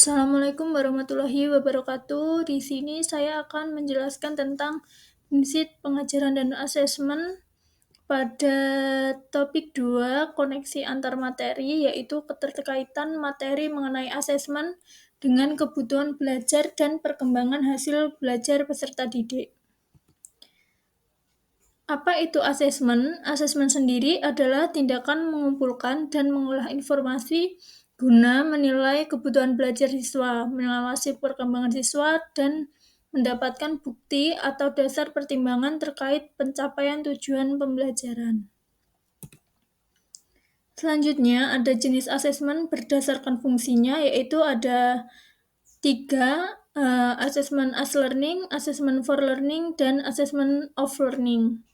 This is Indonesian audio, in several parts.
Assalamualaikum warahmatullahi wabarakatuh. Di sini saya akan menjelaskan tentang prinsip pengajaran dan asesmen pada topik 2, koneksi antar materi, yaitu keterkaitan materi mengenai asesmen dengan kebutuhan belajar dan perkembangan hasil belajar peserta didik. Apa itu asesmen? Asesmen sendiri adalah tindakan mengumpulkan dan mengolah informasi guna menilai kebutuhan belajar siswa, mengawasi perkembangan siswa, dan mendapatkan bukti atau dasar pertimbangan terkait pencapaian tujuan pembelajaran. Selanjutnya, ada jenis asesmen berdasarkan fungsinya, yaitu ada 3, asesmen as learning, asesmen for learning, dan asesmen of learning.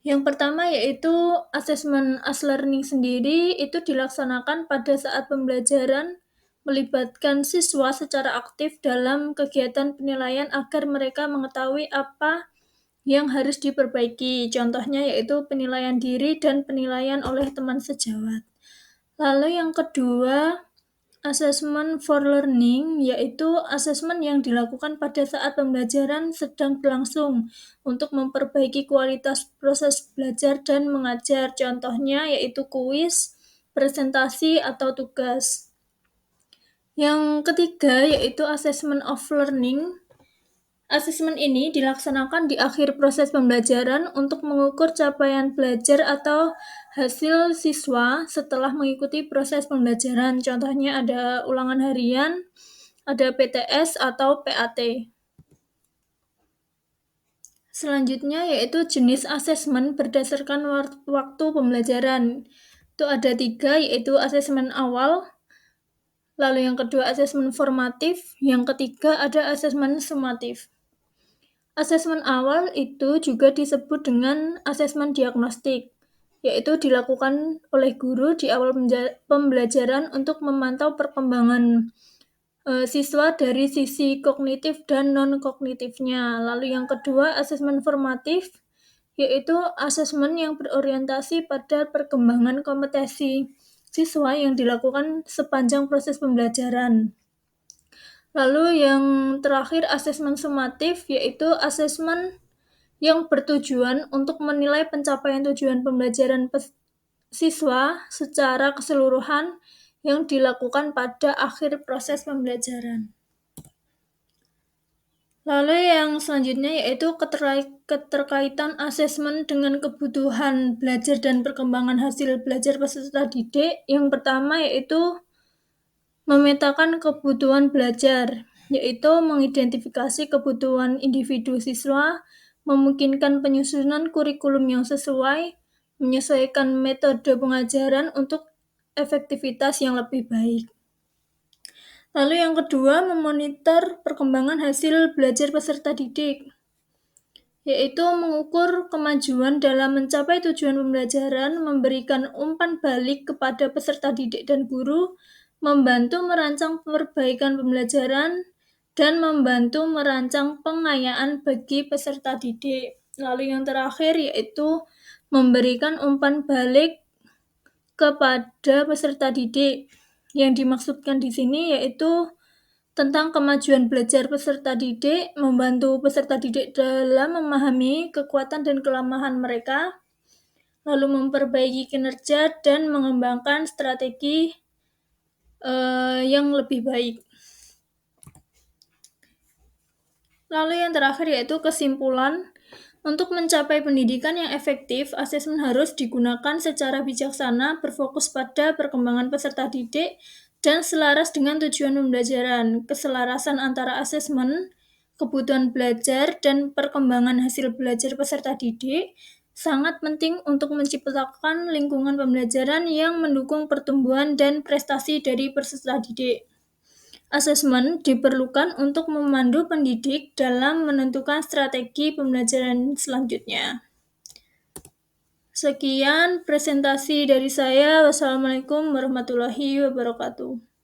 Yang pertama yaitu asesmen as learning sendiri itu dilaksanakan pada saat pembelajaran melibatkan siswa secara aktif dalam kegiatan penilaian agar mereka mengetahui apa yang harus diperbaiki. Contohnya yaitu penilaian diri dan penilaian oleh teman sejawat. Lalu yang kedua, Assessment for learning yaitu asesmen yang dilakukan pada saat pembelajaran sedang berlangsung untuk memperbaiki kualitas proses belajar dan mengajar. Contohnya yaitu kuis, presentasi, atau tugas. Yang ketiga yaitu assessment of learning. Asesmen ini dilaksanakan di akhir proses pembelajaran untuk mengukur capaian belajar atau hasil siswa setelah mengikuti proses pembelajaran. Contohnya ada ulangan harian, ada PTS atau PAT. Selanjutnya yaitu jenis asesmen berdasarkan waktu pembelajaran. Itu ada 3, yaitu asesmen awal, lalu yang kedua asesmen formatif, yang ketiga ada asesmen sumatif. Asesmen awal itu juga disebut dengan asesmen diagnostik, yaitu dilakukan oleh guru di awal pembelajaran untuk memantau perkembangan siswa dari sisi kognitif dan non-kognitifnya. Lalu yang kedua, asesmen formatif, yaitu asesmen yang berorientasi pada perkembangan kompetensi siswa yang dilakukan sepanjang proses pembelajaran. Lalu yang terakhir asesmen sumatif, yaitu asesmen yang bertujuan untuk menilai pencapaian tujuan pembelajaran siswa secara keseluruhan yang dilakukan pada akhir proses pembelajaran. Lalu yang selanjutnya yaitu keterkaitan asesmen dengan kebutuhan belajar dan perkembangan hasil belajar peserta didik. Yang pertama yaitu memetakan kebutuhan belajar, yaitu mengidentifikasi kebutuhan individu siswa, memungkinkan penyusunan kurikulum yang sesuai, menyesuaikan metode pengajaran untuk efektivitas yang lebih baik. Lalu yang kedua, memonitor perkembangan hasil belajar peserta didik, yaitu mengukur kemajuan dalam mencapai tujuan pembelajaran, memberikan umpan balik kepada peserta didik dan guru, membantu merancang perbaikan pembelajaran, dan membantu merancang pengayaan bagi peserta didik. Lalu yang terakhir yaitu memberikan umpan balik kepada peserta didik. Yang dimaksudkan di sini yaitu tentang kemajuan belajar peserta didik, membantu peserta didik dalam memahami kekuatan dan kelemahan mereka, lalu memperbaiki kinerja dan mengembangkan strategi yang lebih baik. Lalu yang terakhir yaitu kesimpulan. Untuk mencapai pendidikan yang efektif, asesmen harus digunakan secara bijaksana, berfokus pada perkembangan peserta didik, dan selaras dengan tujuan pembelajaran. Keselarasan antara asesmen, kebutuhan belajar, dan perkembangan hasil belajar peserta didik sangat penting untuk menciptakan lingkungan pembelajaran yang mendukung pertumbuhan dan prestasi dari peserta didik. Asesmen diperlukan untuk memandu pendidik dalam menentukan strategi pembelajaran selanjutnya. Sekian presentasi dari saya. Wassalamualaikum warahmatullahi wabarakatuh.